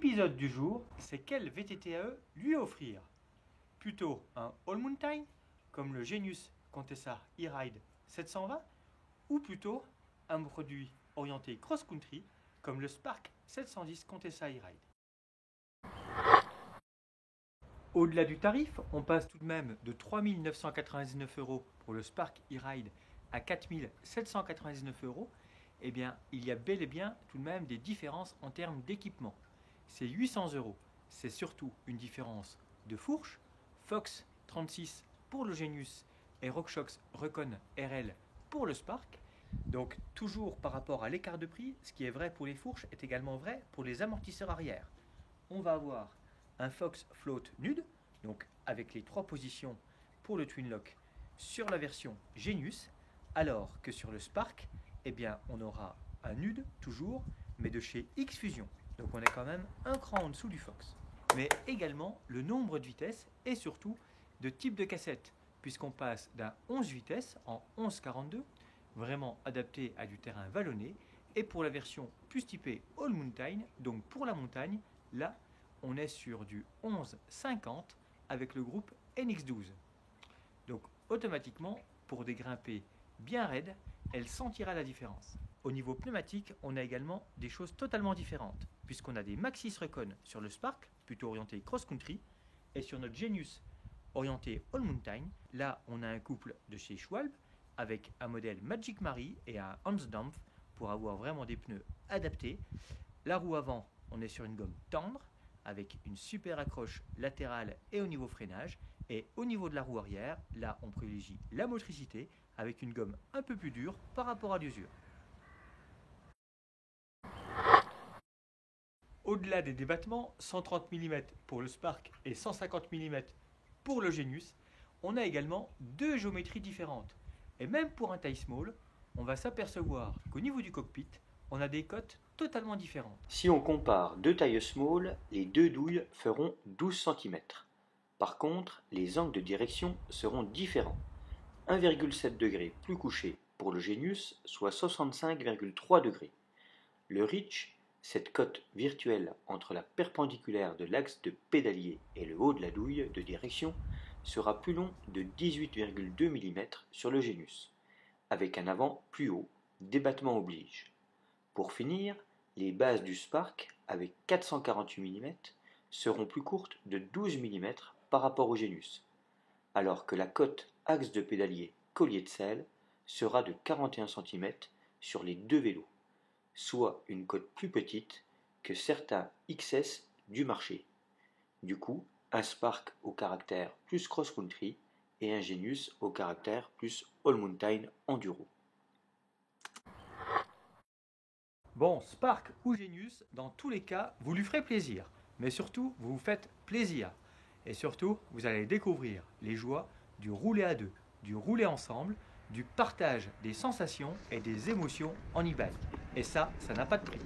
L'épisode du jour, c'est quel VTTAE lui offrir. Plutôt un All Mountain, comme le Genius Contessa E-Ride 720, ou plutôt un produit orienté cross-country, comme le Spark 710 Contessa E-Ride. Au-delà du tarif, on passe tout de même de 3 999 € pour le Spark E-Ride à 4 799 €. Eh bien, il y a bel et bien tout de même des différences en termes d'équipement. Ces 800 €, c'est surtout une différence de fourche, Fox 36 pour le Genius et RockShox Recon RL pour le Spark. Donc toujours par rapport à l'écart de prix, ce qui est vrai pour les fourches est également vrai pour les amortisseurs arrière. On va avoir un Fox Float nude, donc avec les 3 positions pour le Twin Lock sur la version Genius, alors que sur le Spark, eh bien, on aura un nude toujours, mais de chez X-Fusion. Donc on est quand même un cran en dessous du Fox. Mais également le nombre de vitesses et surtout de type de cassette, puisqu'on passe d'un 11 vitesses en 1142, vraiment adapté à du terrain vallonné, et pour la version plus typée All Mountain, donc pour la montagne, là on est sur du 1150 avec le groupe NX12. Donc automatiquement, pour des grimpés bien raides, elle sentira la différence. Au niveau pneumatique, on a également des choses totalement différentes, puisqu'on a des Maxxis Recon sur le Spark, plutôt orienté cross-country, et sur notre Genius orienté All Mountain, là on a un couple de chez Schwalbe, avec un modèle Magic Mary et un Hansdampf pour avoir vraiment des pneus adaptés. La roue avant, on est sur une gomme tendre, avec une super accroche latérale et au niveau freinage, et au niveau de la roue arrière, là on privilégie la motricité, avec une gomme un peu plus dure par rapport à l'usure. Au-delà des débattements, 130 mm pour le Spark et 150 mm pour le Genius, on a également 2 géométries différentes. Et même pour un taille small, on va s'apercevoir qu'au niveau du cockpit, on a des cotes totalement différentes. Si on compare 2 tailles small, les 2 douilles feront 12 cm. Par contre, les angles de direction seront différents. 1,7 degré plus couché pour le Genius, soit 65,3 degrés. Le Reach, cette cote virtuelle entre la perpendiculaire de l'axe de pédalier et le haut de la douille de direction, sera plus long de 18,2 mm sur le Genius, avec un avant plus haut, débattement oblige. Pour finir, les bases du Spark, avec 448 mm, seront plus courtes de 12 mm par rapport au Genius, alors que la cote axe de pédalier collier de selle sera de 41 cm sur les 2 vélos, soit une cote plus petite que certains XS du marché. Du coup, un Spark au caractère plus cross-country et un Genius au caractère plus All Mountain enduro. Bon, Spark ou Genius, dans tous les cas, vous lui ferez plaisir. Mais surtout, vous vous faites plaisir. Et surtout, vous allez découvrir les joies du rouler à deux, du rouler ensemble, du partage des sensations et des émotions en e-bike. Et ça n'a pas de prix.